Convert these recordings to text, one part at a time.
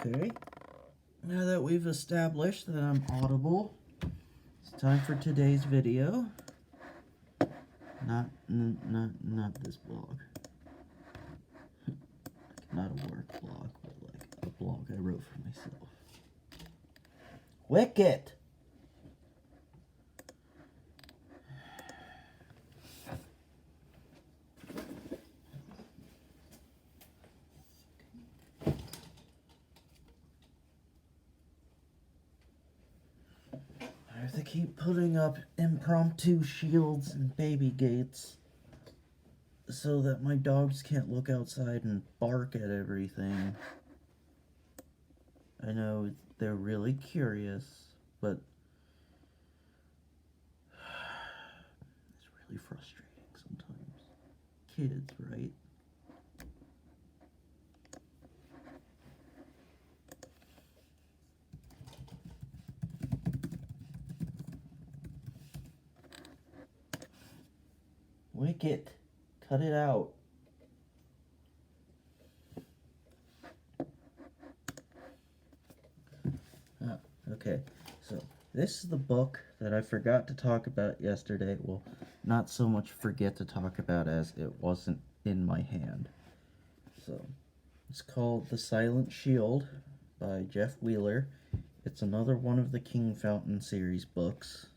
Okay, now that we've established that I'm audible, it's time for today's video. Not this blog. Not a work blog, but like a blog I wrote for myself. Wicket! I have to keep putting up impromptu shields and baby gates so that my dogs can't look outside and bark at everything. I know they're really curious, but it's really frustrating sometimes. Kids, right? Wicket, cut it out. Okay, so this is the book that I forgot to talk about yesterday. Well, not so much forget to talk about as it wasn't in my hand. So, it's called The Silent Shield by Jeff Wheeler. It's another one of the King Fountain series books.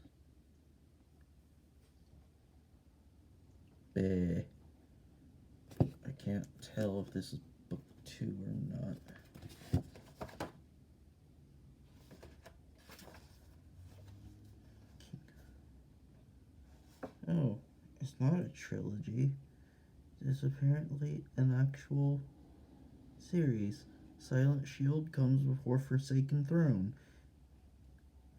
I can't tell if this is book 2 or not. Oh, it's not a trilogy. It's apparently an actual series. Silent Shield comes before Forsaken Throne.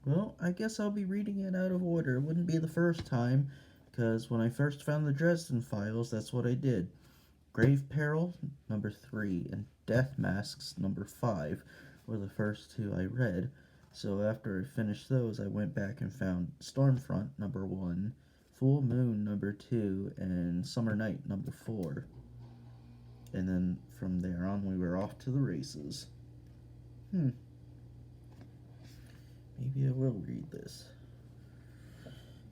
Well, I guess I'll be reading it out of order. It wouldn't be the first time, because when I first found the Dresden Files, that's what I did. Grave Peril, number 3, and Death Masks, number 5, were the first two I read. So after I finished those, I went back and found Stormfront, number 1, Full Moon, number 2, and Summer Night, number 4. And then from there on, we were off to the races. Maybe I will read this.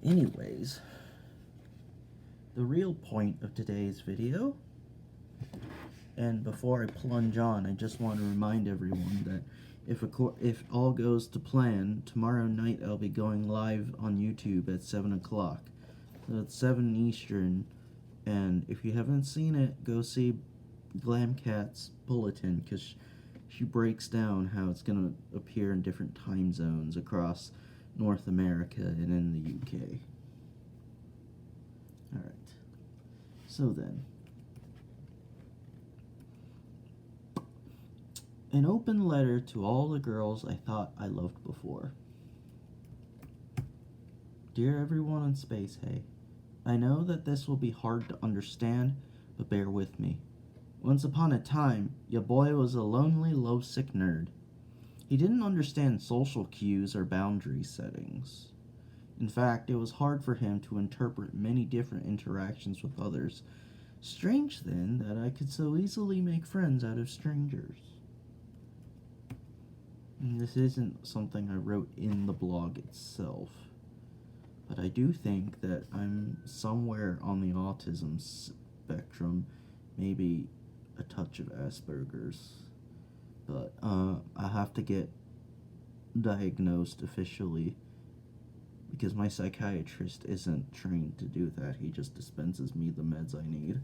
Anyways, the real point of today's video, and before I plunge on, I just want to remind everyone that if all goes to plan, tomorrow night I'll be going live on YouTube at 7 o'clock. So it's 7 Eastern, and if you haven't seen it, go see Glamcat's Bulletin, because she breaks down how it's going to appear in different time zones across North America and in the UK. Alright, so then, an open letter to all the girls I thought I loved before. Dear everyone on Space Hay, I know that this will be hard to understand, but bear with me. Once upon a time, your boy was a lonely, low-sick nerd. He didn't understand social cues or boundary settings. In fact, it was hard for him to interpret many different interactions with others. Strange, then, that I could so easily make friends out of strangers. And this isn't something I wrote in the blog itself, but I do think that I'm somewhere on the autism spectrum, maybe a touch of Asperger's, but I have to get diagnosed officially because my psychiatrist isn't trained to do that. He just dispenses me the meds I need.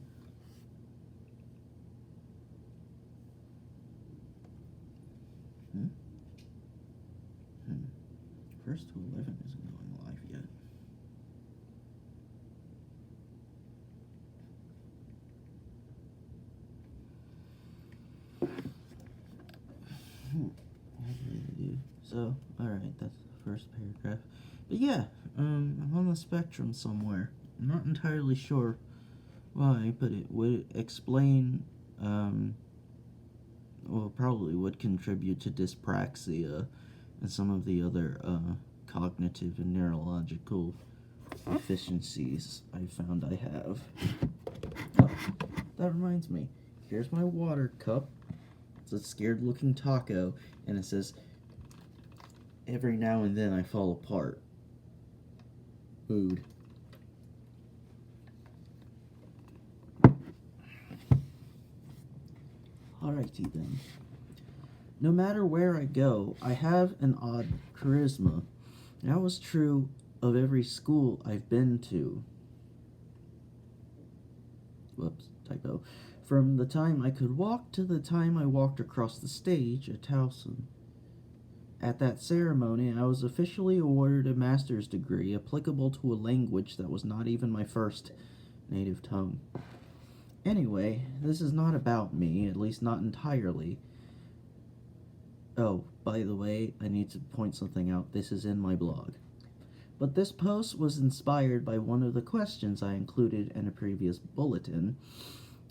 First to 11 isn't going live yet. So, alright, that's the first paragraph. But yeah, I'm on the spectrum somewhere. I'm not entirely sure why, but it would explain, well, probably would contribute to dyspraxia and some of the other cognitive and neurological deficiencies I found I have. Oh, that reminds me. Here's my water cup. It's a scared-looking taco, and it says, "Every now and then I fall apart." Mood. Alrighty then. No matter where I go, I have an odd charisma. That was true of every school I've been to. Whoops, typo. From the time I could walk to the time I walked across the stage at Towson. At that ceremony, I was officially awarded a master's degree applicable to a language that was not even my first native tongue. Anyway, this is not about me, at least not entirely. Oh, by the way, I need to point something out. This is in my blog. But this post was inspired by one of the questions I included in a previous bulletin,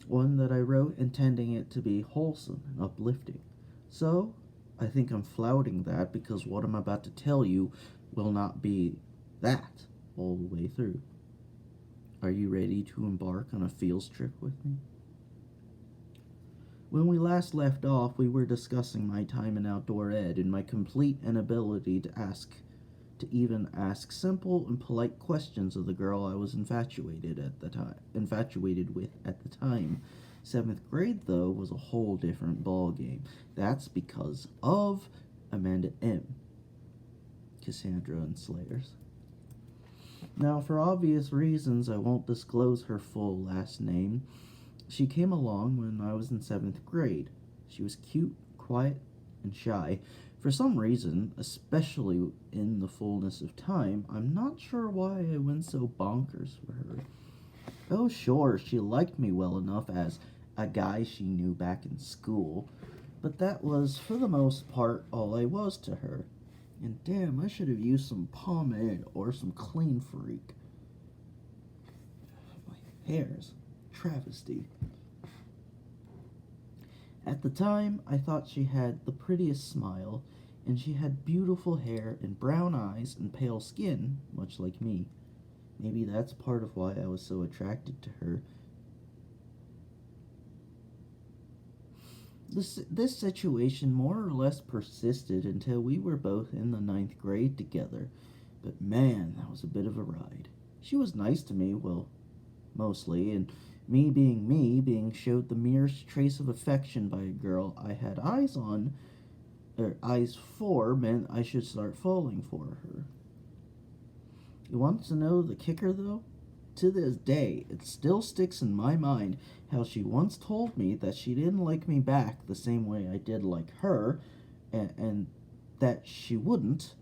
one that I wrote intending it to be wholesome and uplifting. So, I think I'm flouting that because what I'm about to tell you will not be that all the way through. Are you ready to embark on a field trip with me? When we last left off, we were discussing my time in outdoor ed and my complete inability to even ask simple and polite questions of the girl I was infatuated with at the time. 7th grade, though, was a whole different ballgame. That's because of Amanda M., Cassandra and Slayers. Now, for obvious reasons, I won't disclose her full last name. She came along when I was in 7th grade. She was cute, quiet, and shy. For some reason, especially in the fullness of time, I'm not sure why I went so bonkers for her. Oh, sure, she liked me well enough as a guy she knew back in school, but that was, for the most part, all I was to her. And damn, I should have used some pomade or some Clean Freak. My hair's travesty. At the time, I thought she had the prettiest smile, and she had beautiful hair and brown eyes and pale skin, much like me. Maybe that's part of why I was so attracted to her. This situation more or less persisted until we were both in the 9th grade together, but man, that was a bit of a ride. She was nice to me, well, mostly, and me, being showed the merest trace of affection by a girl I had eyes for, meant I should start falling for her. You want to know the kicker, though? To this day, it still sticks in my mind how she once told me that she didn't like me back the same way I did like her, and that she wouldn't,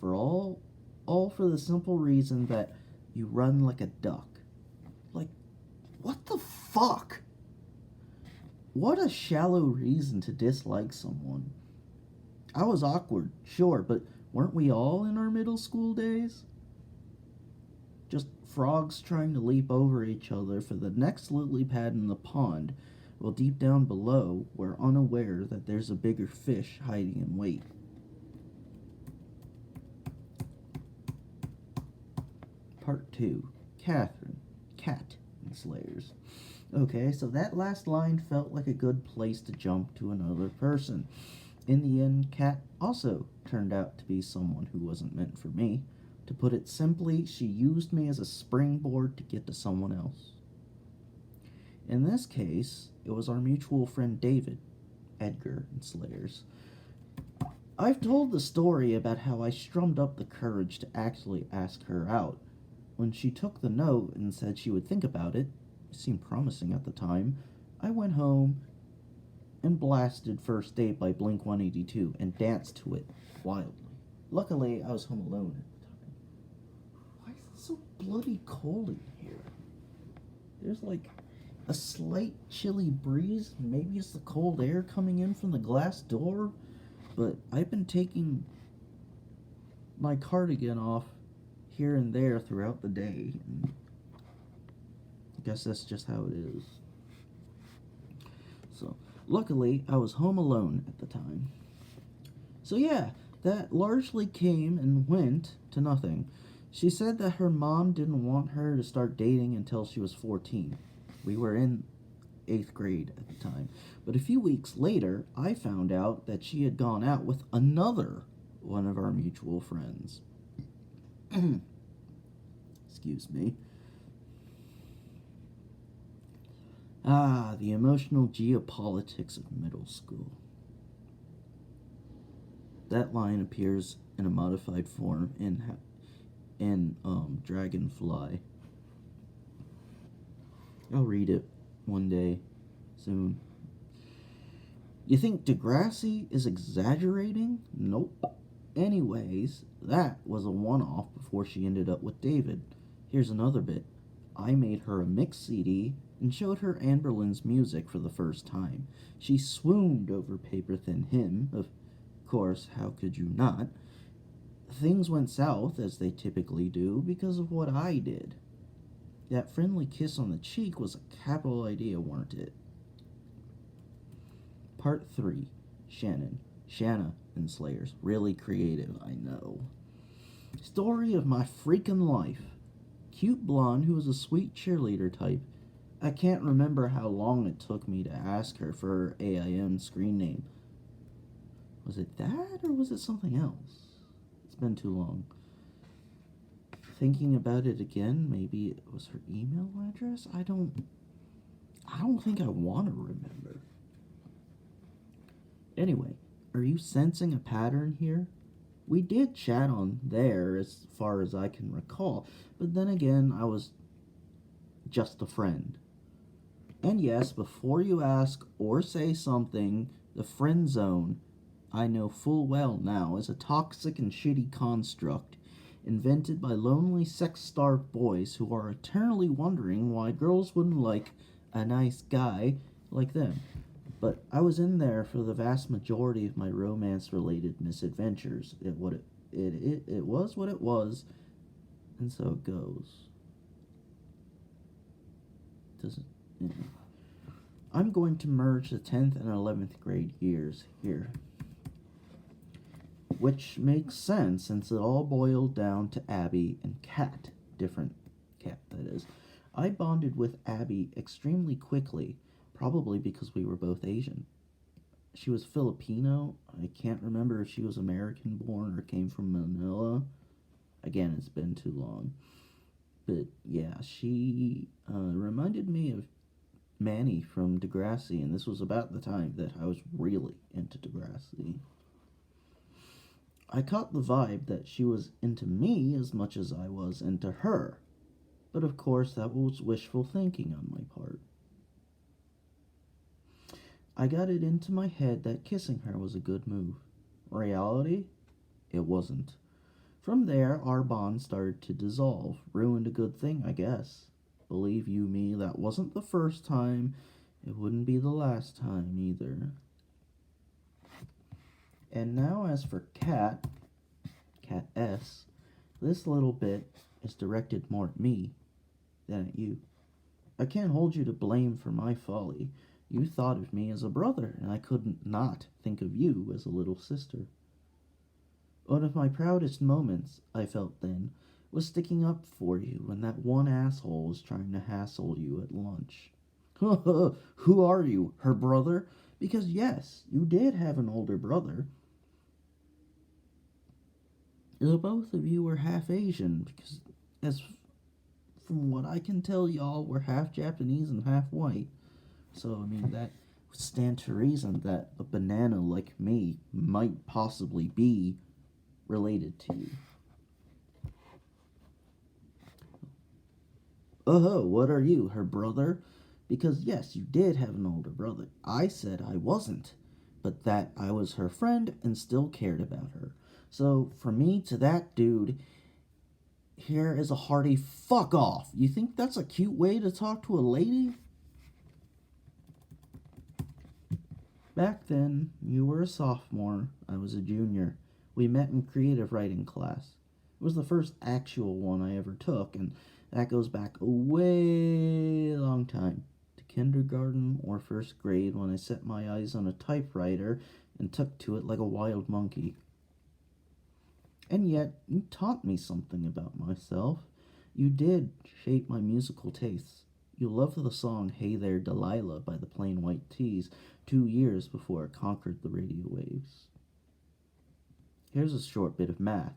all for the simple reason that you run like a duck. Like, what the fuck? What a shallow reason to dislike someone. I was awkward, sure, but weren't we all in our middle school days? Just frogs trying to leap over each other for the next lily pad in the pond, while deep down below, we're unaware that there's a bigger fish hiding in wait. Part 2. Catherine, Cat, and Slayers. Okay, so that last line felt like a good place to jump to another person. In the end, Cat also turned out to be someone who wasn't meant for me. To put it simply, she used me as a springboard to get to someone else. In this case, it was our mutual friend David, Edgar, and Slayers. I've told the story about how I strummed up the courage to actually ask her out. When she took the note and said she would think about it seemed promising at the time, I went home and blasted First Date by Blink-182 and danced to it wildly. Luckily, I was home alone at the time. Why is it so bloody cold in here? There's like a slight chilly breeze. Maybe it's the cold air coming in from the glass door, but I've been taking my cardigan off here and there throughout the day. I guess that's just how it is. So, luckily, I was home alone at the time. So yeah, that largely came and went to nothing. She said that her mom didn't want her to start dating until she was 14. We were in 8th grade at the time. But a few weeks later, I found out that she had gone out with another one of our mutual friends. Excuse me. The emotional geopolitics of middle school. That line appears in a modified form in Dragonfly. I'll read it one day soon. You think Degrassi is exaggerating? Nope. Anyways, that was a one-off before she ended up with David. Here's another bit. I made her a mix CD and showed her Anberlin's music for the first time. She swooned over Paper Thin Hymn. Of course, how could you not? Things went south, as they typically do, because of what I did. That friendly kiss on the cheek was a capital idea, weren't it? Part 3. Shannon. Shanna and Slayers. Really creative, I know. Story of my freaking life. Cute blonde who was a sweet cheerleader type. I can't remember how long it took me to ask her for her AIM screen name. Was it that, or was it something else? It's been too long. Thinking about it again, maybe it was her email address? I don't think I want to remember. Anyway, are you sensing a pattern here? We did chat on there as far as I can recall, but then again, I was just a friend. And yes, before you ask or say something, the friend zone, I know full well now, is a toxic and shitty construct invented by lonely sex-starved boys who are eternally wondering why girls wouldn't like a nice guy like them. But I was in there for the vast majority of my romance-related misadventures. It was what it was, and so it goes. I'm going to merge the 10th and 11th grade years here, which makes sense since it all boiled down to Abby and Kat. Different Kat, that is. I bonded with Abby extremely quickly, probably because we were both Asian. She was Filipino. I can't remember if she was American born or came from Manila. Again, it's been too long. But yeah, she reminded me of Manny from Degrassi, and this was about the time that I was really into Degrassi. I caught the vibe that she was into me as much as I was into her. But of course, that was wishful thinking on my part. I got it into my head that kissing her was a good move. Reality? It wasn't. From there, our bond started to dissolve. Ruined a good thing, I guess. Believe you me, that wasn't the first time. It wouldn't be the last time, either. And now as for Kat S., this little bit is directed more at me than at you. I can't hold you to blame for my folly. You thought of me as a brother, and I couldn't not think of you as a little sister. One of my proudest moments, I felt then, was sticking up for you when that one asshole was trying to hassle you at lunch. Who are you, her brother? Because yes, you did have an older brother. The both of you were half Asian, because as from what I can tell, y'all were half Japanese and half white. So, I mean, that would stand to reason that a banana like me might possibly be related to you. Oh, what are you, her brother? Because yes, you did have an older brother. I said I wasn't, but that I was her friend and still cared about her. So, from me to that dude, here is a hearty fuck off. You think that's a cute way to talk to a lady? Back then, you were a sophomore, I was a junior. We met in creative writing class. It was the first actual one I ever took, and that goes back a way long time. To kindergarten or first grade when I set my eyes on a typewriter and took to it like a wild monkey. And yet, you taught me something about myself. You did shape my musical tastes. You loved the song Hey There Delilah by the Plain White T's 2 years before it conquered the radio waves. Here's a short bit of math.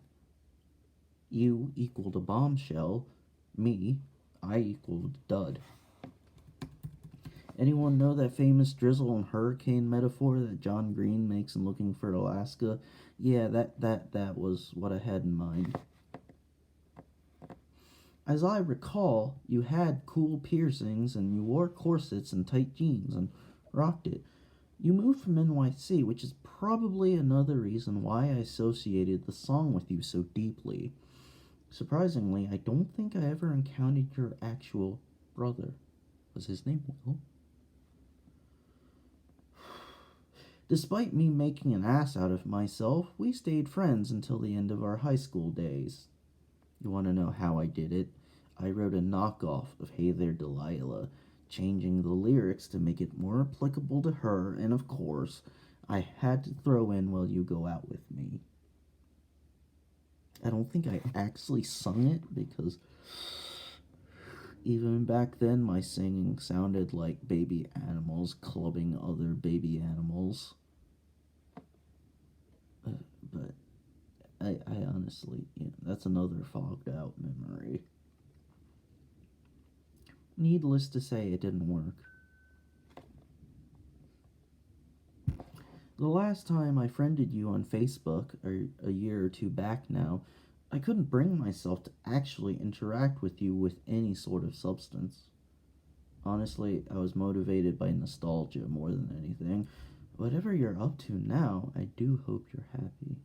You equaled a bombshell. Me, I equaled dud. Anyone know that famous drizzle and hurricane metaphor that John Green makes in Looking for Alaska? Yeah, that was what I had in mind. As I recall, you had cool piercings and you wore corsets and tight jeans and rocked it. You moved from NYC, which is probably another reason why I associated the song with you so deeply. Surprisingly, I don't think I ever encountered your actual brother. Was his name Will? Despite me making an ass out of myself, we stayed friends until the end of our high school days. You want to know how I did it? I wrote a knockoff of Hey There Delilah, changing the lyrics to make it more applicable to her, and of course, I had to throw in Will You Go Out With Me. I don't think I actually sung it because even back then my singing sounded like baby animals clubbing other baby animals. But I honestly, that's another fogged out memory. Needless to say, it didn't work. The last time I friended you on Facebook, a year or two back now, I couldn't bring myself to actually interact with you with any sort of substance. Honestly, I was motivated by nostalgia more than anything. Whatever you're up to now, I do hope you're happy.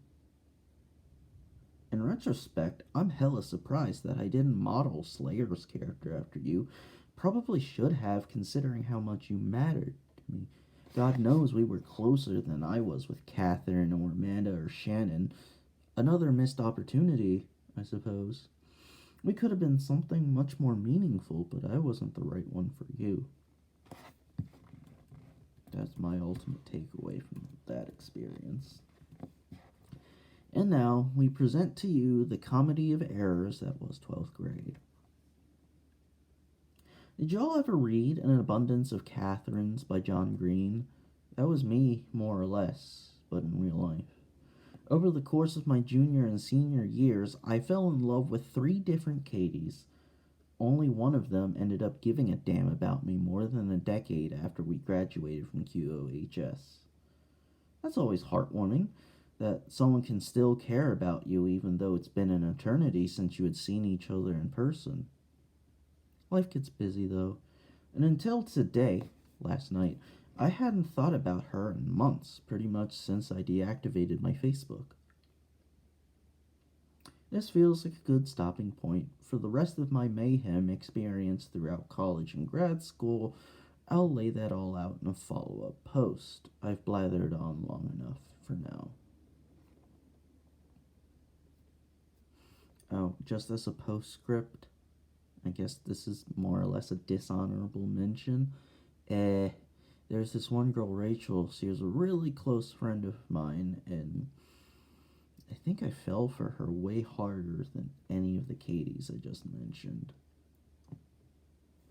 In retrospect, I'm hella surprised that I didn't model Slayer's character after you. Probably should have, considering how much you mattered to me. God knows we were closer than I was with Catherine or Amanda or Shannon. Another missed opportunity, I suppose. We could have been something much more meaningful, but I wasn't the right one for you. That's my ultimate takeaway from that experience. And now we present to you the comedy of errors that was 12th grade. Did y'all ever read An Abundance of Catherines by John Green? That was me, more or less, but in real life. Over the course of my junior and senior years, I fell in love with 3 different Katies. Only one of them ended up giving a damn about me more than a decade after we graduated from QOHS. That's always heartwarming, that someone can still care about you even though it's been an eternity since you had seen each other in person. Life gets busy though, and until today, last night, I hadn't thought about her in months, pretty much since I deactivated my Facebook. This feels like a good stopping point. For the rest of my mayhem experience throughout college and grad school, I'll lay that all out in a follow-up post. I've blathered on long enough for now. Oh, just as a postscript, I guess this is more or less a dishonorable mention. There's this one girl, Rachel. She was a really close friend of mine, and I think I fell for her way harder than any of the Katies I just mentioned.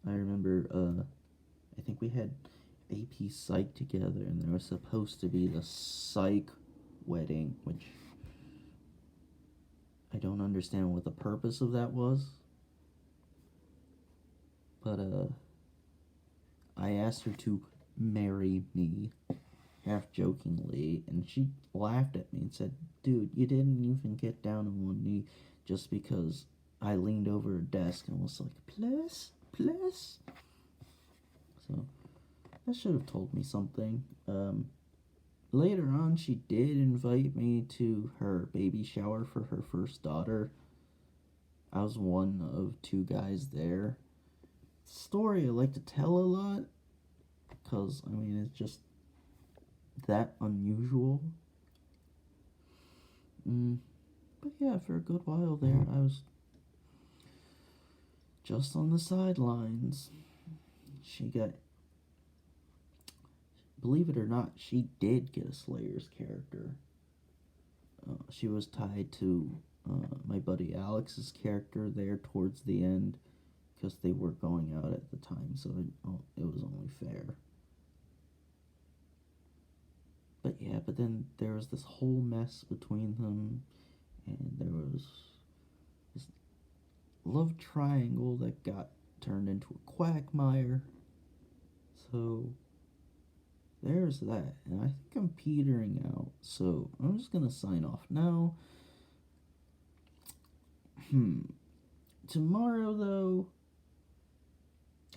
I remember, I think we had AP Psych together, and there was supposed to be the Psych wedding, which I don't understand what the purpose of that was. But, I asked her to marry me, half jokingly, and she laughed at me and said, "Dude, you didn't even get down on one knee just because I leaned over a desk and was like, please, please." So, that should have told me something. Later on, she did invite me to her baby shower for her first daughter. I was one of 2 guys there. Story I like to tell a lot, because, I mean, it's just that unusual. But yeah, for a good while there, I was just on the sidelines. Believe it or not, she did get a Slayer's character. She was tied to my buddy Alex's character there towards the end, because they were going out at the time, so it was only fair. But yeah, but then there was this whole mess between them, and there was this love triangle that got turned into a quagmire. So there's that, and I think I'm petering out, so I'm just gonna sign off now. Tomorrow, though,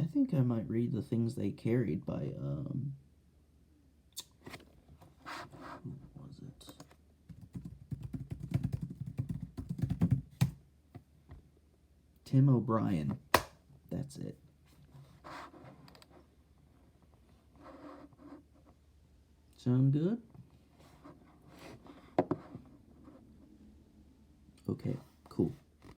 I think I might read The Things They Carried by, who was it? Tim O'Brien. That's it. Sound good? Okay.